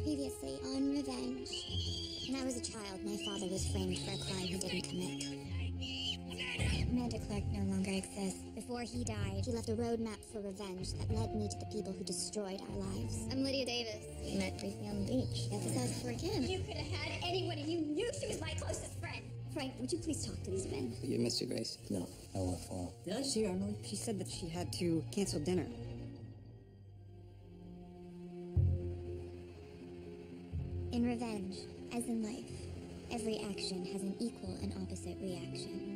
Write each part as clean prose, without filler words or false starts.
Previously on Revenge. When I was a child, my father was framed for a crime he didn't commit. Amanda Clark no longer exists. Before he died, he left a roadmap for revenge that led me to the people who destroyed our lives. I'm Lydia Davis. We met briefly on the beach. Epis asked for a kiss. You could have had anyone and you knew she was my closest friend. Frank, would you please talk to these men? You missed her, Grace. No, I won't fall. Did I see her, Emily? She said that she had to cancel dinner. In revenge, as in life, every action has an equal and opposite reaction.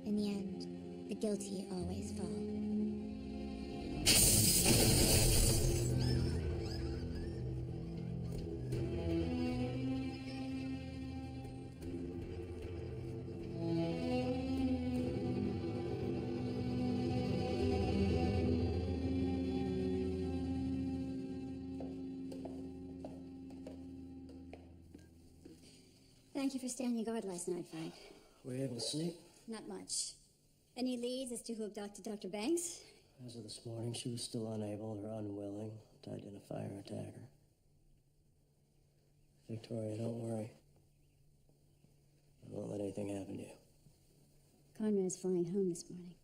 In the end, the guilty always fall. Thank you for standing your guard last night, Frank. Were you able to sleep? Not much. Any leads as to who abducted Dr. Banks? As of this morning, she was still unable or unwilling to identify her attacker. Victoria, don't worry. I won't let anything happen to you. Conrad's flying home this morning.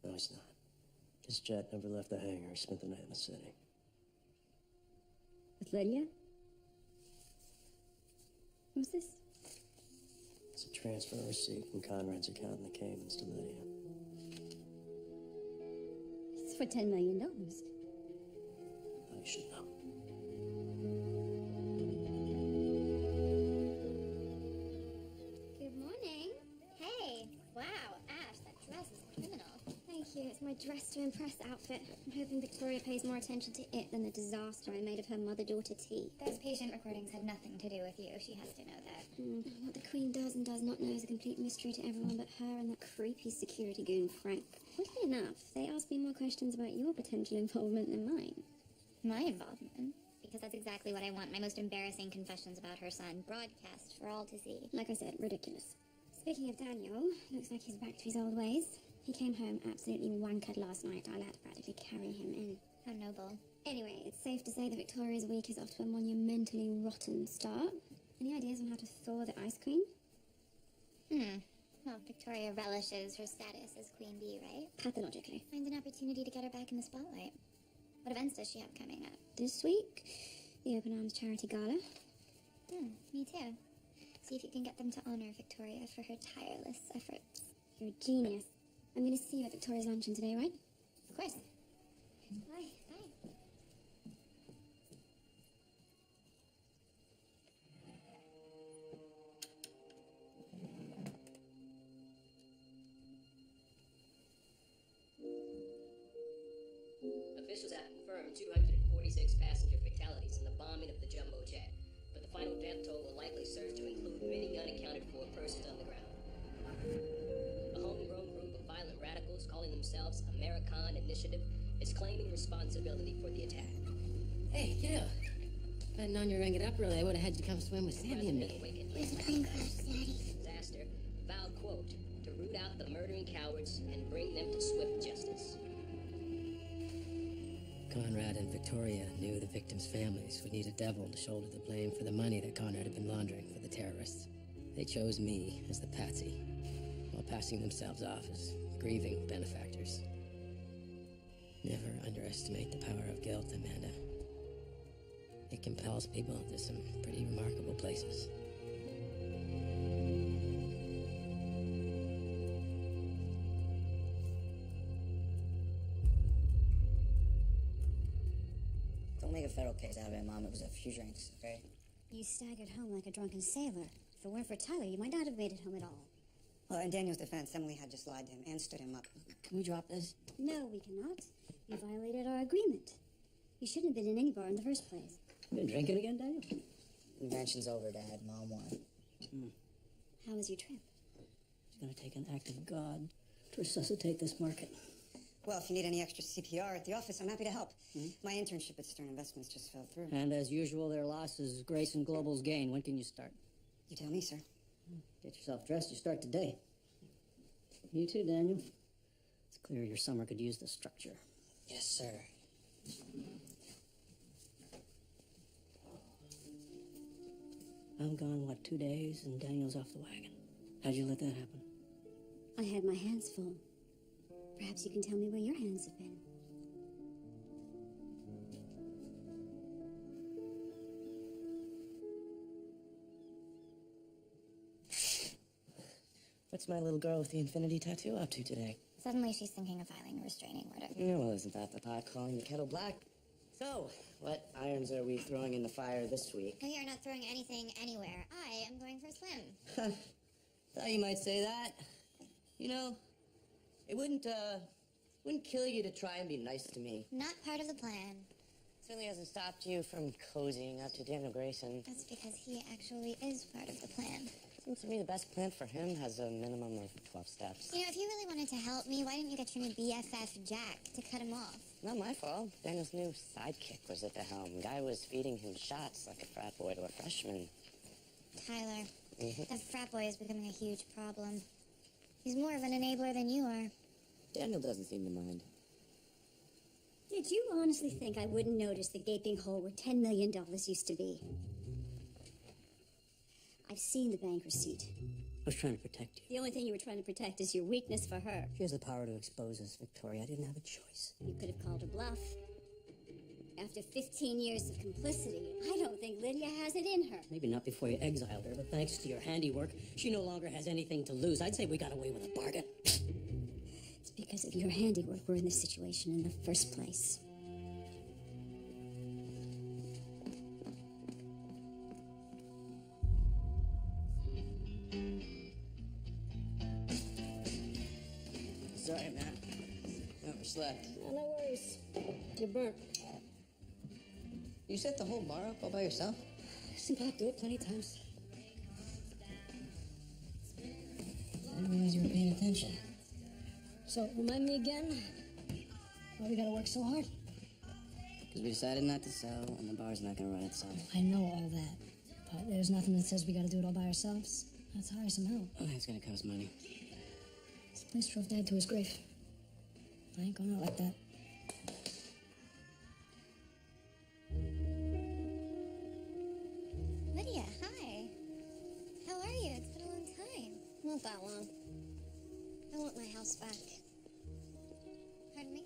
No, he's not. His jet never left the hangar. He spent the night in the city. With Lydia? Who's this? It's a transfer receipt from Conrad's account in the Caymans to Lydia. It's for $10 million. Oh, you should know. Good morning. Hey. Wow, Ash, that dress is criminal. Thank you. It's my dress to impress outfit. I'm hoping Victoria pays more attention to it than the disaster I made of her mother-daughter tea. Those patient recordings had nothing to do with you. She has to know that. What the Queen does and does not know is a complete mystery to everyone but her and that creepy security goon, Frank. Oddly enough, they asked me more questions about your potential involvement than mine. My involvement? Because that's exactly what I want. My most embarrassing confessions about her son broadcast for all to see. Like I said, ridiculous. Speaking of Daniel, looks like he's back to his old ways. He came home absolutely wankered last night. I had to practically carry him in. How noble. Anyway, it's safe to say that Victoria's week is off to a monumentally rotten start. Any ideas on how to thaw the Ice Queen? Well, Victoria relishes her status as Queen Bee, right? Pathologically. Find an opportunity to get her back in the spotlight. What events does she have coming up? This week, the Open Arms Charity Gala. Me too. See if you can get them to honor Victoria for her tireless efforts. You're a genius. I'm going to see you at Victoria's luncheon today, right? Of course. Bye. Bye. Officials have confirmed 246 passenger fatalities in the bombing of the jumbo jet, but the final death toll will likely surge to include many unaccounted for persons on the ground. A homegrown group of violent radicals calling themselves American Initiative is claiming responsibility for the attack. Hey, kiddo. If I'd known you were gonna get up early, I would have had you come swim with Sammy and me. Where's the plane crash, Daddy? Disaster vowed, quote, to root out the murdering cowards and bring them to swift justice. Conrad and Victoria knew the victims' families would need a devil to shoulder the blame for the money that Conrad had been laundering for the terrorists. They chose me as the patsy, while passing themselves off as grieving benefactors. Never underestimate the power of guilt, Amanda. It compels people to some pretty remarkable places. Don't make a federal case out of it, Mom. It was a few drinks, okay? You staggered home like a drunken sailor. If it weren't for Tyler, you might not have made it home at all. Well, in Daniel's defense, Emily had just lied to him and stood him up. Can we drop this? No, we cannot. You violated our agreement. You shouldn't have been in any bar in the first place. You been drinking again, Daniel? Invention's over, Dad. Mom won. How was your trip? It's gonna take an act of God to resuscitate this market. Well, if you need any extra CPR at the office, I'm happy to help. My internship at Stern Investments just fell through. And as usual, their loss is Grace and Global's gain. When can you start? You tell me, sir. Get yourself dressed. You start today. You too, Daniel. It's clear your summer could use the structure. Yes, sir. I'm gone, what, 2 days, and Daniel's off the wagon. How'd you let that happen? I had my hands full. Perhaps you can tell me where your hands have been. What's my little girl with the infinity tattoo up to today? Suddenly she's thinking of filing a restraining order. Yeah, well, isn't that the pot calling the kettle black? So, what irons are we throwing in the fire this week? We are not throwing anything anywhere. I am going for a swim. Thought you might say that. You know, it wouldn't kill you to try and be nice to me. Not part of the plan. Certainly hasn't stopped you from cozying up to Daniel Grayson. That's because he actually is part of the plan. Seems to me the best plan for him has a minimum of 12 steps. You know, if you really wanted to help me, why didn't you get your new BFF, Jack, to cut him off? Not my fault. Daniel's new sidekick was at the helm. Guy was feeding him shots like a frat boy to a freshman. Tyler, that frat boy is becoming a huge problem. He's more of an enabler than you are. Daniel doesn't seem to mind. Did you honestly think I wouldn't notice the gaping hole where $10 million used to be? I've seen the bank receipt. I was trying to protect you. The only thing you were trying to protect is your weakness for her. She has the power to expose us, Victoria. I didn't have a choice. You could have called her bluff. After 15 years of complicity, I don't think Lydia has it in her. Maybe not before you exiled her, but thanks to your handiwork, she no longer has anything to lose. I'd say we got away with a bargain. It's because of your handiwork we're in this situation in the first place. Sorry, man. Overslept. No worries. You're burnt. You set the whole bar up all by yourself? Seen Pop do it plenty of times. I didn't realize you were paying attention. So, remind me again why we gotta work so hard? Because we decided not to sell, and the bar's not gonna run itself. I know all that, but there's nothing that says we gotta do it all by ourselves. That's hire some help. Oh, it's gonna cost money. This place drove Dad to his grave. I ain't going out like that. Lydia, hi. How are you? It's been a long time. Not that long. I want my house back. Pardon me?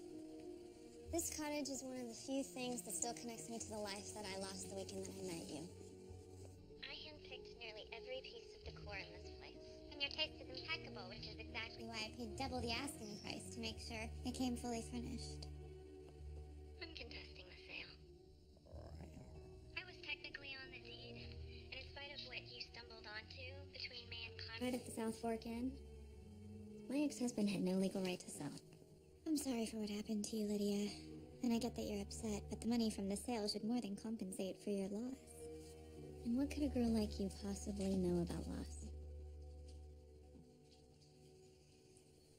This cottage is one of the few things that still connects me to the life that I lost the weekend that I met you. I handpicked nearly every piece of decor in this place. And your taste is impeccable, which is exactly why I paid double the asking price to make sure it came fully furnished. I'm contesting the sale. I was technically on the deed, and in spite of what you stumbled onto between me and Conrad at the South Fork Inn, my ex-husband had no legal right to sell. I'm sorry for what happened to you, Lydia. And I get that you're upset, but the money from the sale should more than compensate for your loss. And what could a girl like you possibly know about loss?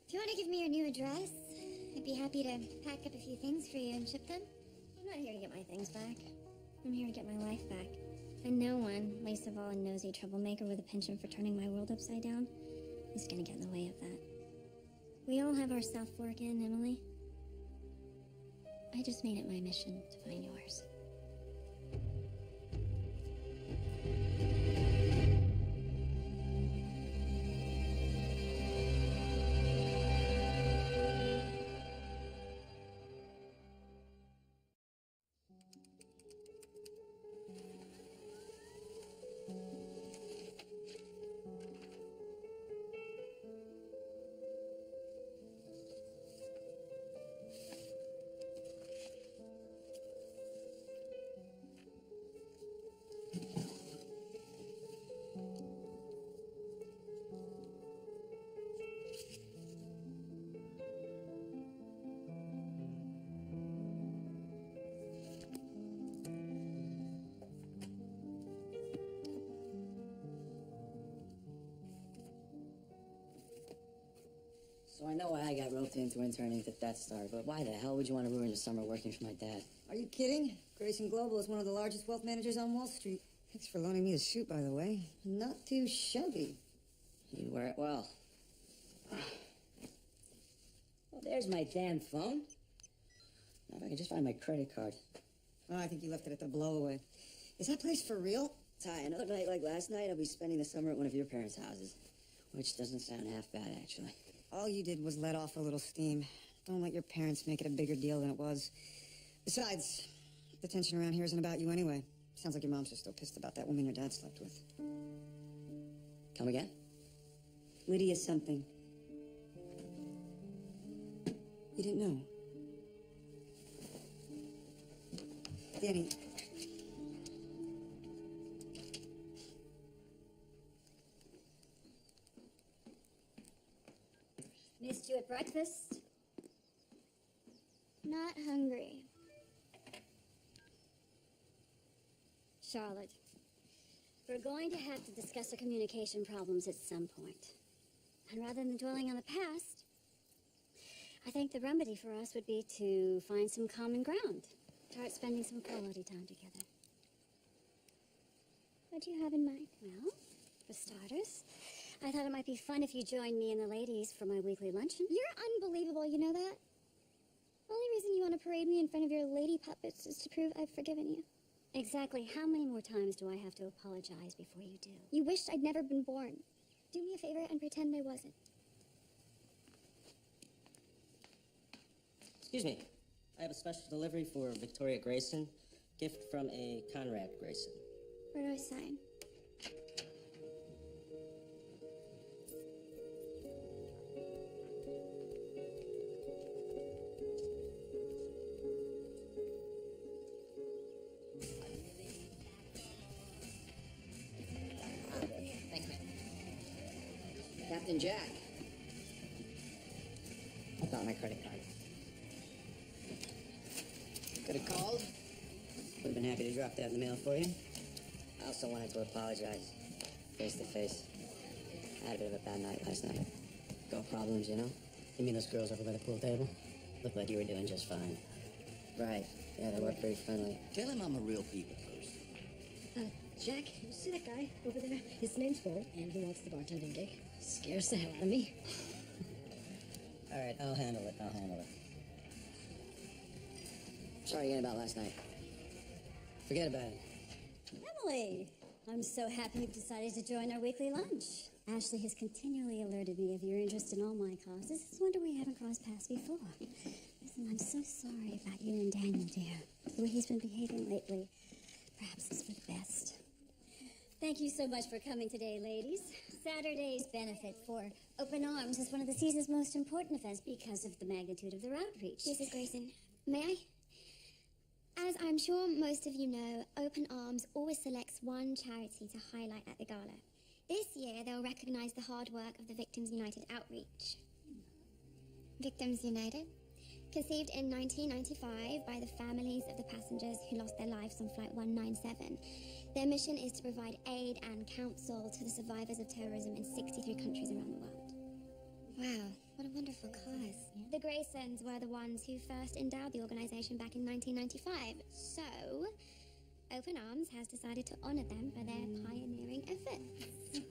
If you want to give me your new address, I'd be happy to pack up a few things for you and ship them. I'm not here to get my things back. I'm here to get my life back. And no one, least of all a nosy troublemaker with a penchant for turning my world upside down, is gonna get in the way of that. We all have our South Fork Inn, Emily. I just made it my mission to find yours. So I know why I got roped into interning at the Death Star, but why the hell would you want to ruin your summer working for my dad? Are you kidding? Grayson Global is one of the largest wealth managers on Wall Street. Thanks for loaning me the suit, by the way. Not too shabby. You wear it well. Well, there's my damn phone. can just find my credit card. Oh, I think you left it at the blow-away. Is that place for real? Ty, another night like last night, I'll be spending the summer at one of your parents' houses. Which doesn't sound half bad, actually. All you did was let off a little steam. Don't let your parents make it a bigger deal than it was. Besides, the tension around here isn't about you anyway. Sounds like your mom's just still pissed about that woman your dad slept with. Come again? Lydia something. You didn't know? Danny. Missed you at breakfast? Not hungry. Charlotte, we're going to have to discuss our communication problems at some point. And rather than dwelling on the past, I think the remedy for us would be to find some common ground. Start spending some quality time together. What do you have in mind? Well, for starters, I thought it might be fun if you joined me and the ladies for my weekly luncheon. You're unbelievable, you know that? The only reason you want to parade me in front of your lady puppets is to prove I've forgiven you. Exactly how many more times do I have to apologize before you do? You wished I'd never been born. Do me a favor and pretend I wasn't. Excuse me. I have a special delivery for Victoria Grayson. Gift from a Conrad Grayson. Where do I sign? Thanks, man. Captain Jack. I found my credit card. Could have called. Would have been happy to drop that in the mail for you. I also wanted to apologize. Face to face. I had a bit of a bad night last night. Girl problems, you know? You mean those girls over by the pool table? Looked like you were doing just fine. Right. Yeah, they were pretty friendly. Tell him I'm a real people person. Jack, you see that guy over there? His name's Paul, and he wants the bartending gig. Scares the hell out of me. All right, I'll handle it. Sorry again about last night. Forget about it. Emily, I'm so happy you've decided to join our weekly lunch. Ashley has continually alerted me of your interest in all my causes. It's a wonder we haven't crossed paths before. Listen, I'm so sorry about you and Daniel, dear. The way he's been behaving lately, perhaps it's for the best. Thank you so much for coming today, ladies. Saturday's benefit for Open Arms is one of the season's most important events because of the magnitude of their outreach. Mrs. Grayson, may I? As I'm sure most of you know, Open Arms always selects one charity to highlight at the gala. This year, they'll recognize the hard work of the Victims United outreach. Victims United? Conceived in 1995 by the families of the passengers who lost their lives on Flight 197. Their mission is to provide aid and counsel to the survivors of terrorism in 63 countries around the world. Wow, what a wonderful cause. The Graysons were the ones who first endowed the organization back in 1995. So, Open Arms has decided to honor them for their pioneering efforts.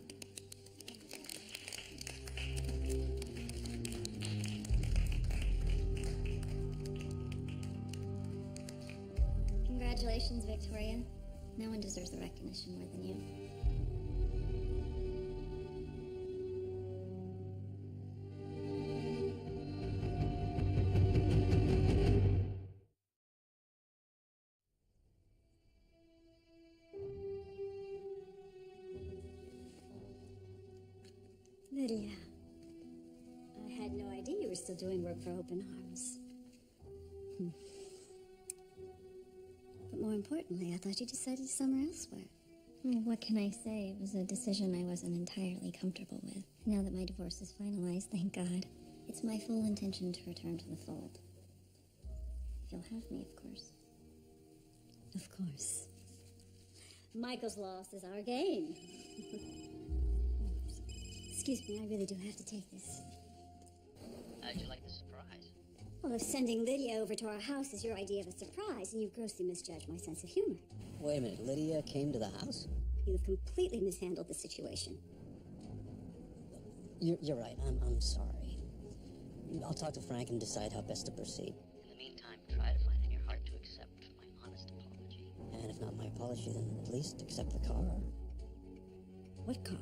Congratulations, Victoria. No one deserves the recognition more than you. Lydia, I had no idea you were still doing work for Open Arms. But more importantly, I thought you decided to somewhere elsewhere. Well, what can I say? It was a decision I wasn't entirely comfortable with. Now that my divorce is finalized, thank God, it's my full intention to return to the fold. If you'll have me, of course. Of course. Michael's loss is our gain. Excuse me, I really do have to take this. How'd you like the surprise? Well, if sending Lydia over to our house is your idea of a surprise, then you've grossly misjudged my sense of humor. Wait a minute, Lydia came to the house? You have completely mishandled the situation. You're right, I'm sorry. I'll talk to Frank and decide how best to proceed. In the meantime, try to find any polish it and at least accept the car. What car?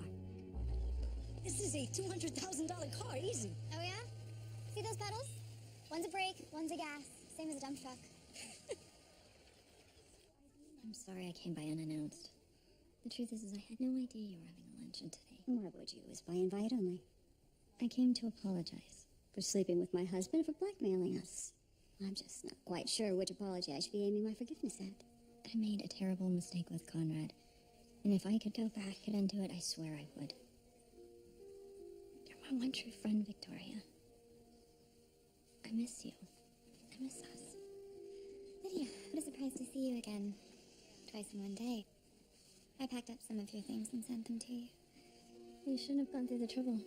This is a $200,000 car, easy. Oh, yeah? See those pedals? One's a brake, one's a gas. Same as a dump truck. I'm sorry I came by unannounced. The truth is I had no idea you were having a luncheon today. Why would you? It was by invite only. I came to apologize. For sleeping with my husband, for blackmailing us. I'm just not quite sure which apology I should be aiming my forgiveness at. I made a terrible mistake with Conrad. And if I could go back and undo it, I swear I would. You're my one true friend, Victoria. I miss you. I miss us. Lydia, what a surprise to see you again. Twice in one day. I packed up some of your things and sent them to you. You shouldn't have gone through the trouble.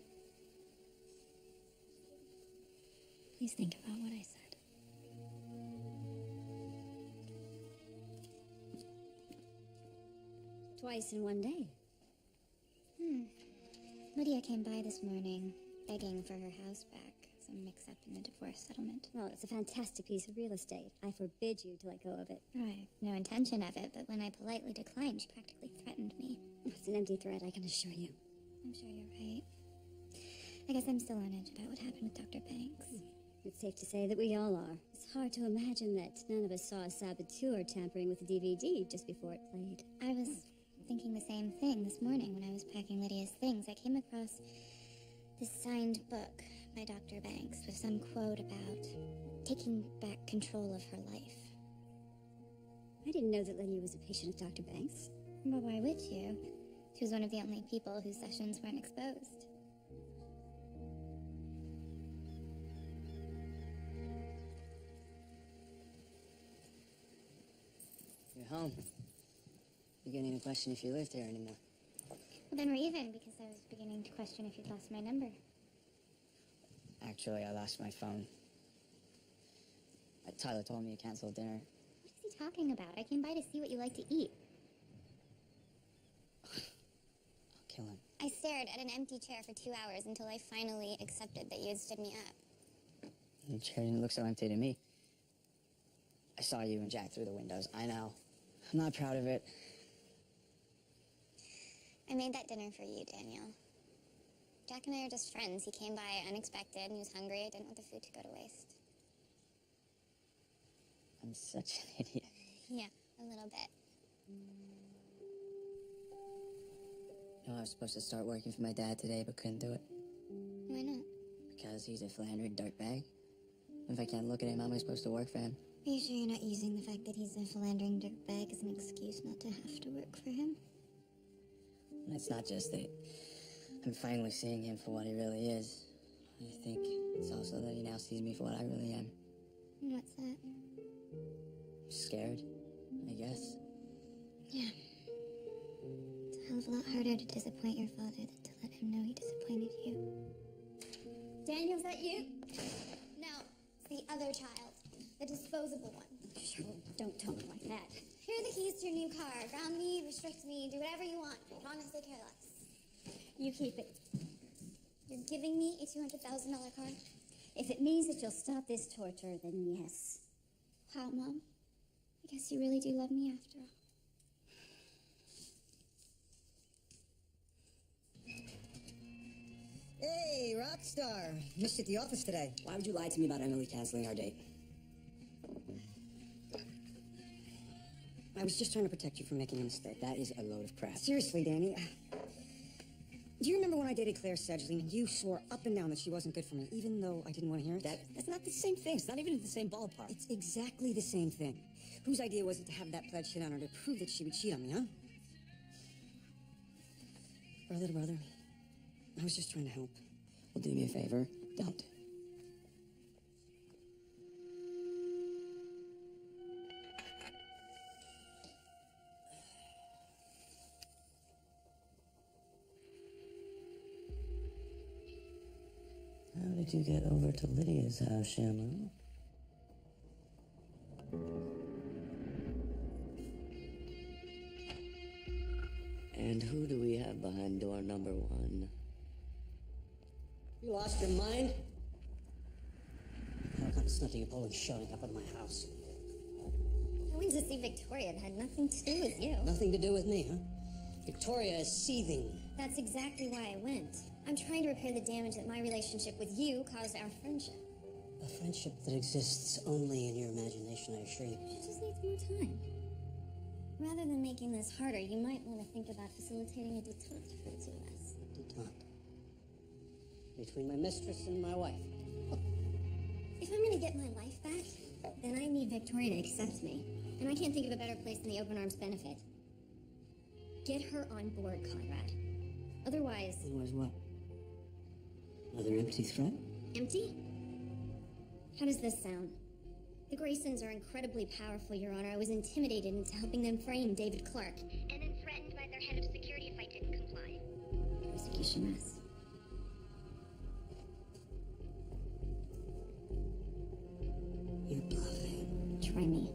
Please think about what I said. Twice in one day. Lydia came by this morning, begging for her house back. Some mix-up in the divorce settlement. Well, it's a fantastic piece of real estate. I forbid you to let go of it. Right. No intention of it, but when I politely declined, she practically threatened me. It's an empty threat, I can assure you. I'm sure you're right. I guess I'm still on edge about what happened with Dr. Banks. It's safe to say that we all are. It's hard to imagine that none of us saw a saboteur tampering with the DVD just before it played. I was thinking the same thing this morning when I was packing Lydia's things. I came across this signed book by Dr. Banks with some quote about taking back control of her life. I didn't know that Lydia was a patient of Dr. Banks. Well, why would you? She was one of the only people whose sessions weren't exposed. You're home. Beginning to question if you lived here anymore. Well, then we're even, because I was beginning to question if you'd lost my number. Actually, I lost my phone. Tyler told me to cancel dinner. What is he talking about? I came by to see what you like to eat. I'll kill him. I stared at an empty chair for 2 hours until I finally accepted that you had stood me up. The chair didn't look so empty to me. I saw you and Jack through the windows. I know. I'm not proud of it. I made that dinner for you, Daniel. Jack and I are just friends. He came by unexpected and he was hungry. I didn't want the food to go to waste. I'm such an idiot. Yeah, a little bit. You know, I was supposed to start working for my dad today, but couldn't do it. Why not? Because he's a philandering dirtbag. If I can't look at him, how am I supposed to work for him? Are you sure you're not using the fact that he's a philandering dirtbag as an excuse not to have to work for him? And it's not just that I'm finally seeing him for what he really is. I think it's also that he now sees me for what I really am. And what's that? Scared, I guess. Yeah. It's a hell of a lot harder to disappoint your father than to let him know he disappointed you. Daniel, is that you? No, it's the other child. The disposable one. Don't tell me like that. Here are the keys to your new car. Ground me, restrict me, do whatever you want. I promise I care less. You keep it. You're giving me a $200,000 car? If it means that you'll stop this torture, then yes. Wow, Mom. I guess you really do love me after all. Hey, Rockstar. Missed you at the office today. Why would you lie to me about Emily canceling our date? I was just trying to protect you from making a mistake. That is a load of crap. Seriously, Danny. Do you remember when I dated Claire Sedgley and you swore up and down that she wasn't good for me, even though I didn't want to hear it? That's not the same thing. It's not even in the same ballpark. It's exactly the same thing. Whose idea was it to have that pledge hit on her to prove that she would cheat on me, huh? Brother to brother. I was just trying to help. Well, do me a favor. Don't. How did you get over to Lydia's house, Shamrock? And who do we have behind door number 1? You lost your mind? What kind of snuffing you pulling showing up at my house? I went to see Victoria. It had nothing to do with you. Nothing to do with me, huh? Victoria is seething. That's exactly why I went. I'm trying to repair the damage that my relationship with you caused our friendship. A friendship that exists only in your imagination, I assure you. She just needs more time. Rather than making this harder, you might want to think about facilitating a detente for the two of us. Detente. Between my mistress and my wife. If I'm going to get my life back, then I need Victoria to accept me. And I can't think of a better place than the Open Arms benefit. Get her on board, Conrad. Otherwise... Otherwise what? Another empty threat? Empty? How does this sound? The Graysons are incredibly powerful, Your Honor. I was intimidated into helping them frame David Clark. And then threatened by their head of security if I didn't comply. Persecution mess. You're bluffing. Try me.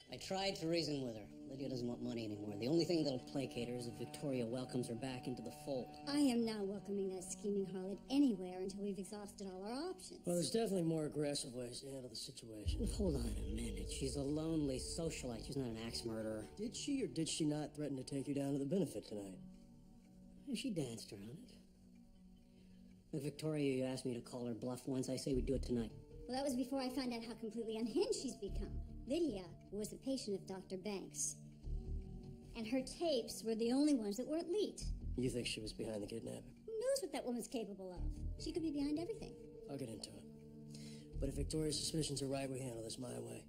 I tried to reason with her. Lydia doesn't want money anymore. The only thing that'll placate her is if Victoria welcomes her back into the fold. I am not welcoming that scheming harlot anywhere until we've exhausted all our options. Well, there's definitely more aggressive ways to handle the situation. Hold on a minute. She's a lonely socialite. She's not an axe murderer. Did she or did she not threaten to take you down to the benefit tonight? She danced around it. Look, Victoria, you asked me to call her bluff once. I say we do it tonight. Well, that was before I found out how completely unhinged she's become. Lydia was a patient of Dr. Banks. And her tapes were the only ones that weren't leaked. You think she was behind the kidnapping? Who knows what that woman's capable of? She could be behind everything. I'll get into it. But if Victoria's suspicions are right, we handle this my way.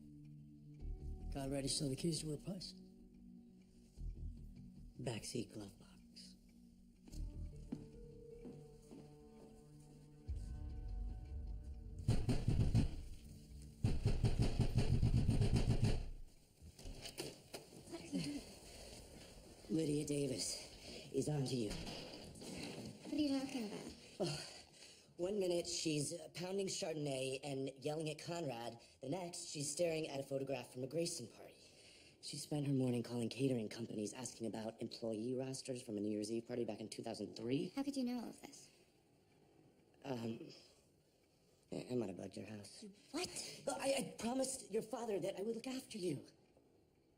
Conrad, you still have the keys to her place? Backseat glove box. Lydia Davis is on to you. What are you talking about? Oh, 1 minute she's pounding Chardonnay and yelling at Conrad. The next, she's staring at a photograph from a Grayson party. She spent her morning calling catering companies asking about employee rosters from a New Year's Eve party back in 2003. How could you know all of this? I might have bugged your house. What? Look, I promised your father that I would look after you.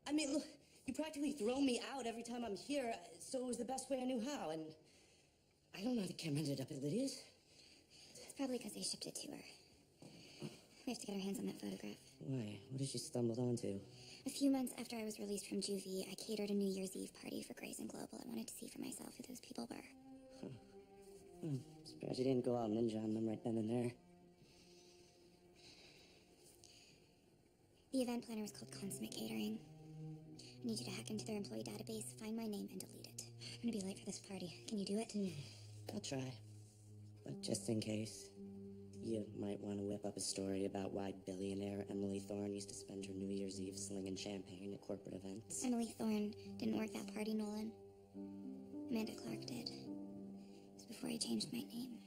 I mean, look, you practically throw me out every time I'm here, so it was the best way I knew how, and I don't know how the camera ended up at Lydia's. It's probably because they shipped it to her. We have to get our hands on that photograph. Why? What did she stumble onto? A few months after I was released from juvie, I catered a New Year's Eve party for Grayson Global. I wanted to see for myself who those people were. Huh. I'm surprised you didn't go all ninja on them right then and there. The event planner was called Consummate Catering. I need you to hack into their employee database, find my name, and delete it. I'm gonna be late for this party. Can you do it? I'll try. But just in case, you might want to whip up a story about why billionaire Emily Thorne used to spend her New Year's Eve slinging champagne at corporate events. Emily Thorne didn't work that party, Nolan. Amanda Clark did. It was before I changed my name.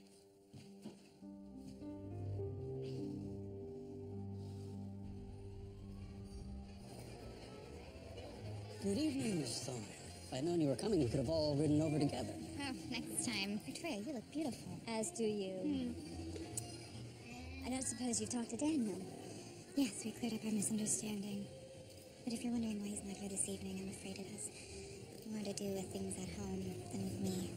Good evening, Miss Thorne. If I'd known you were coming, we could have all ridden over together. Oh, next time. Victoria, you look beautiful. As do you. I don't suppose you've talked to Daniel. Yes, we cleared up our misunderstanding. But if you're wondering why he's not here this evening, I'm afraid it has more to do with things at home than with me.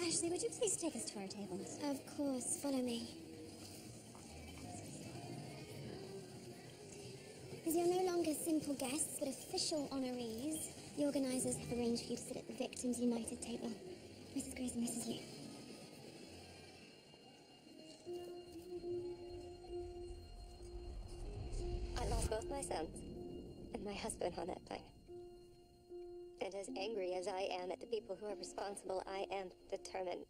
Ashley, would you please take us to our tables? Of course, follow me. As you're no longer simple guests, but official honorees. The organisers have arranged for you to sit at the Victims United table. Mrs. Grayson, this is you. I lost both my sons and my husband on that plane. And as angry as I am at the people who are responsible, I am determined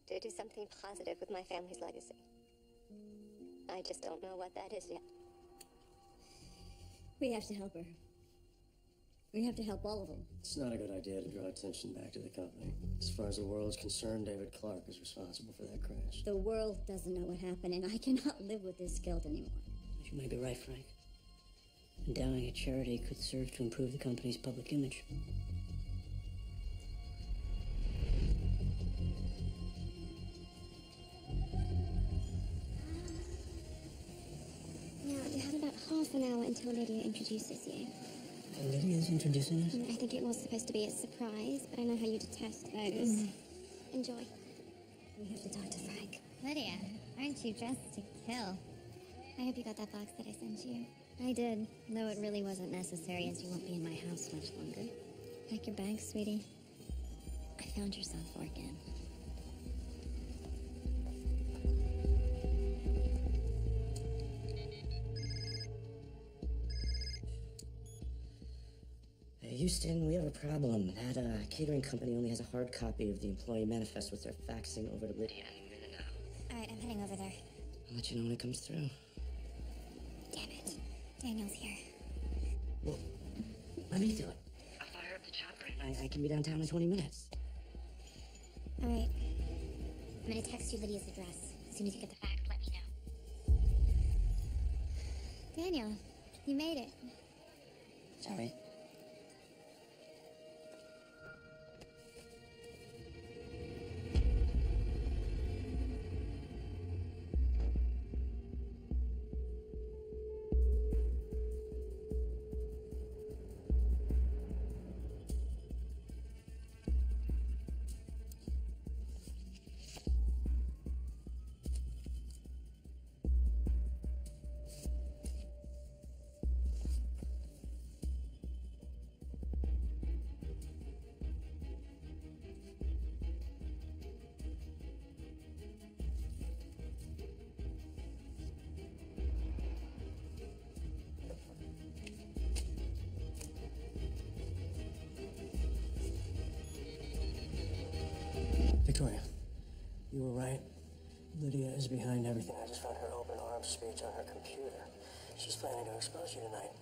to do something positive with my family's legacy. I just don't know what that is yet. We have to help her. We have to help all of them. It's not a good idea to draw attention back to the company. As far as the world's concerned, David Clark is responsible for that crash. The world doesn't know what happened, and I cannot live with this guilt anymore. You may be right, Frank. Endowing a charity could serve to improve the company's public image. Now, you have about half an hour until Lydia introduces you. Lydia's introducing us? I think it was supposed to be a surprise, but I know how you detest those. Enjoy. We have to talk to Frank. Lydia, aren't you dressed to kill? I hope you got that box that I sent you. I did, though it really wasn't necessary as you won't be in my house much longer. Pack your bags, sweetie. I found your son again. Houston, we have a problem. That catering company only has a hard copy of the employee manifest, which they're faxing over to Lydia any minute now. All right, I'm heading over there. I'll let you know when it comes through. Damn it. Daniel's here. Well, let me do it. I'll fire up the chopper and I can be downtown in 20 minutes. All right. I'm gonna text you Lydia's address. As soon as you get the fax, let me know. Daniel, you made it. Sorry. Victoria, you were right. Lydia is behind everything. I just found her open arms speech on her computer. She's planning to expose you tonight.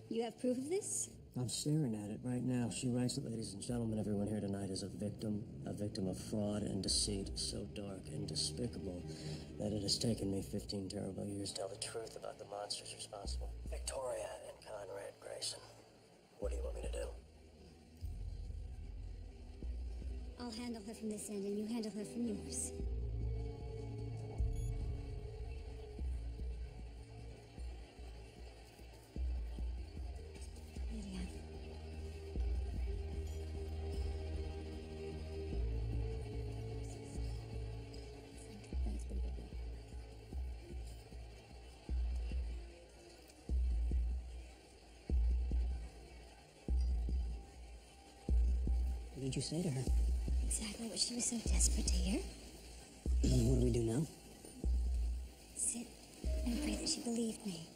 You have proof of this? I'm staring at it right now. She writes that, ladies and gentlemen, everyone here tonight is a victim of fraud and deceit so dark and despicable that it has taken me 15 terrible years to tell the truth about the monsters responsible. Victoria and Conrad Grayson. What do you want me to do? I'll handle her from this end, and you handle her from yours. Lydia. What did you say to her? Exactly what she was so desperate to hear. What do we do now? Sit and pray that she believed me.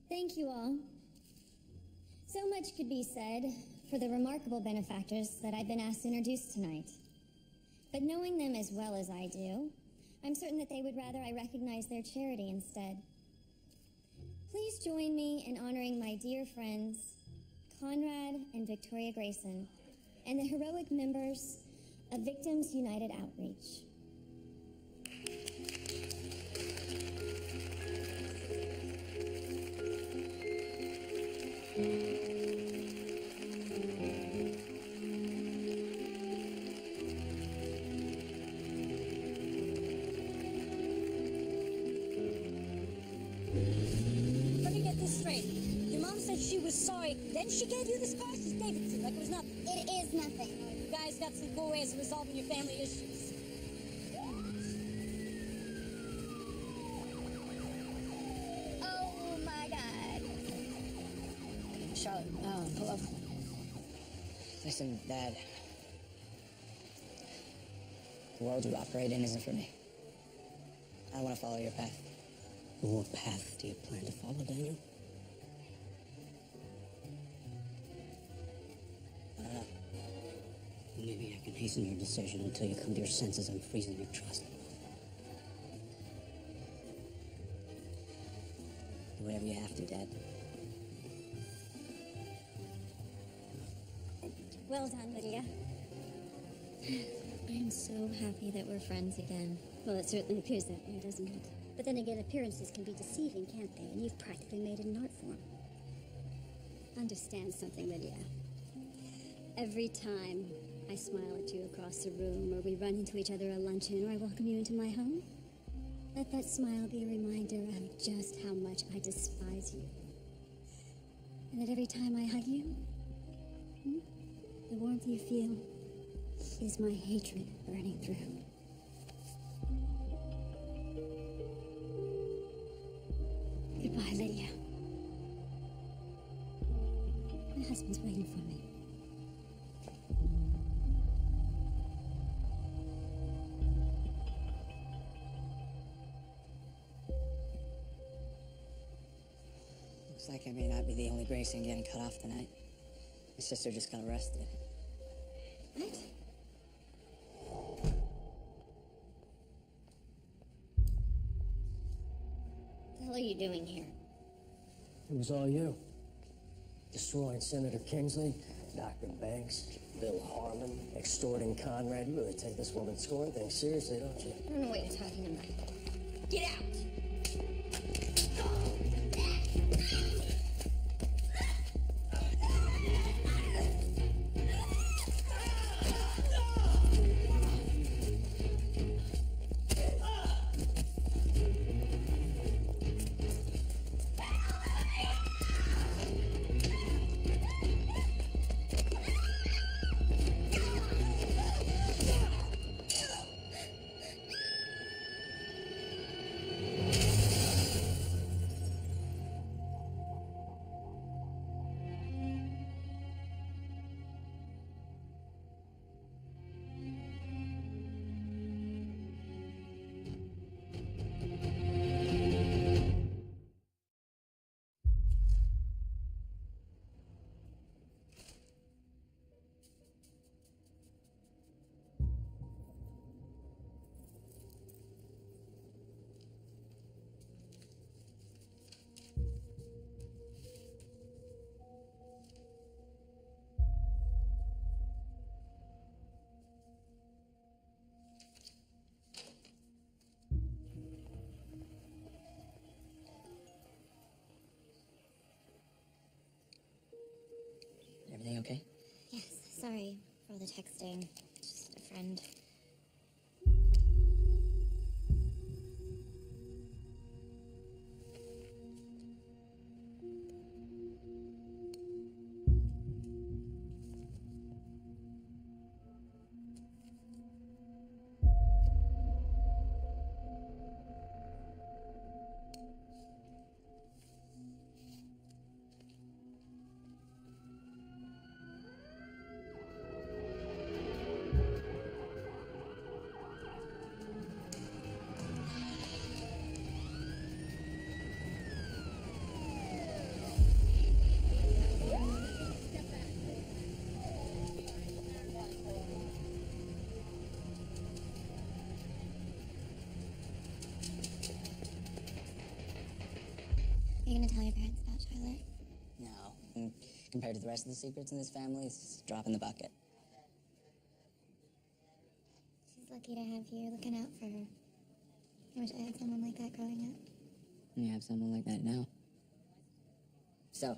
Thank you all. So much could be said for the remarkable benefactors that I've been asked to introduce tonight. But knowing them as well as I do, I'm certain that they would rather I recognize their charity instead. Please join me in honoring my dear friends, Conrad and Victoria Grayson, and the heroic members of Victims United Outreach. said she was sorry. Then she gave you the scar. She gave it to you like it was nothing. It is nothing. You guys got some cool ways of resolving your family issues. Oh my god. Charlotte, hello. Listen, Dad. The world you operate in isn't for me. I want to follow your path. What path do you plan to follow, Daniel? I don't know. Maybe I can hasten your decision until you come to your senses and freezing your trust. Do whatever you have to, Dad. Well done, Lydia. I'm so happy that we're friends again. Well, it certainly appears that way, doesn't it? But then again, appearances can be deceiving, can't they? And you've practically made it an art form. Understand something, Lydia. Every time I smile at you across the room, or we run into each other at luncheon, or I welcome you into my home, let that smile be a reminder of just how much I despise you. And that every time I hug you, the warmth you feel is my hatred burning through. Goodbye, Lydia. My husband's waiting for me. Looks like I may not be the only Grayson getting cut off tonight. My sister just got arrested. What? What the hell are you doing here? It was all you. Destroying Senator Kingsley, Dr. Banks, Bill Harmon, extorting Conrad. You really take this woman's scorn thing seriously, don't you? I don't know what you're talking about. Get out! Everything okay? Yes, sorry for all the texting. Just a friend. Are you gonna tell your parents about Charlotte? No. Compared to the rest of the secrets in this family, it's just a drop in the bucket. She's lucky to have you looking out for her. I wish I had someone like that growing up. You have someone like that now. So,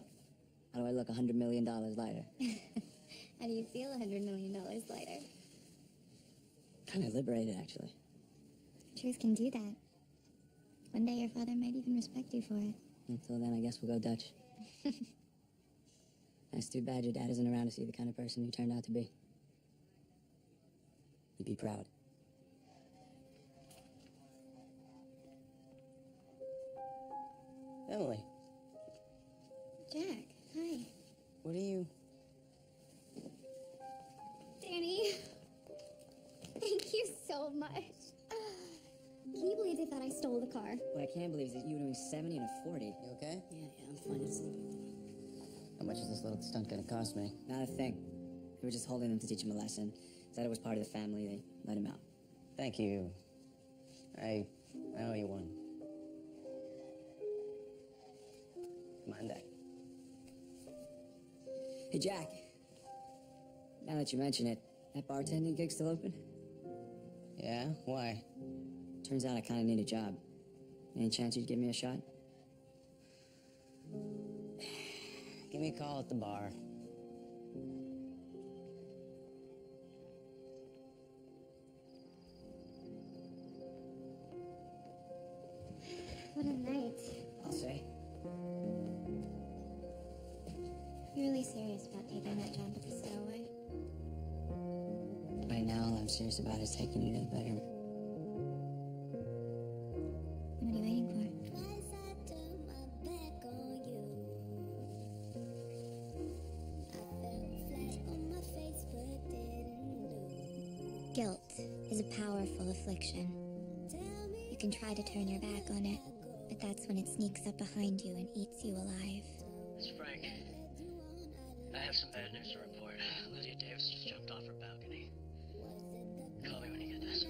how do I look $100 million lighter? How do you feel $100 million later? Kind of liberated, actually. Truth can do that. One day your father might even respect you for it. Until then, I guess we'll go Dutch. That's too bad your dad isn't around to see the kind of person you turned out to be. He'd be proud. Emily. Jack, hi. What are you... Danny, thank you so much. Can you believe they thought I stole the car? What I can't believe is that you were doing 70 and a 40. You okay? Yeah, I'm fine. It's... How much is this little stunt gonna cost me? Not a thing. We were just holding him to teach him a lesson. Said it was part of the family. They let him out. Thank you. I owe you one. Mind that. Hey, Jack. Now that you mention it, that bartending gig still open? Yeah? Why? Turns out I kind of need a job. Any chance you'd give me a shot? Give me a call at the bar. What a night. I'll say. You're really serious about taking that job at the stowaway? Right now, all I'm serious about is taking you to the bedroom. What are you waiting for? Guilt is a powerful affliction. You can try to turn your back on it, but that's when it sneaks up behind you and eats you alive. It's Frank. I have some bad news to report. Lydia Davis just jumped off her balcony. Call me when you get this.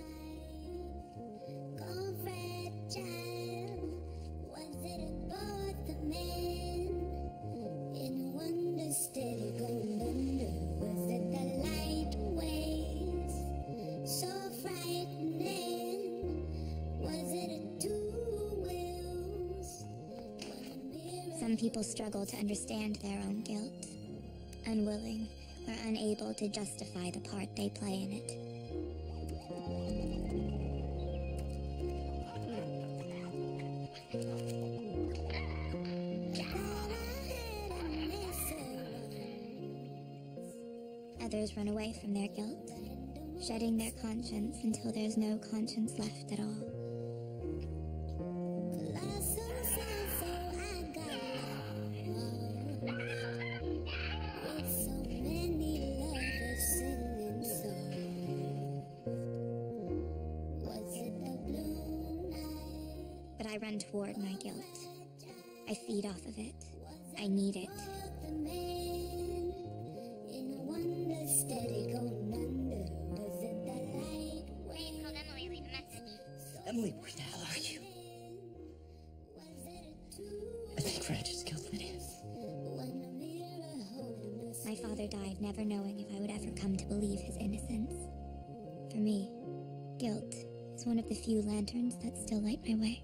Some people struggle to understand their own guilt, unwilling or unable to justify the part they play in it. Others run away from their guilt, shedding their conscience until there's no conscience left at all. But I run toward my guilt. I feed off of it. I need it. Please call Emily, leave a message. Emily, where the hell are you? I think Fred just killed Lydia. My father died never knowing if I would ever come to believe his innocence. For me, guilt is one of the few lanterns that still light my way.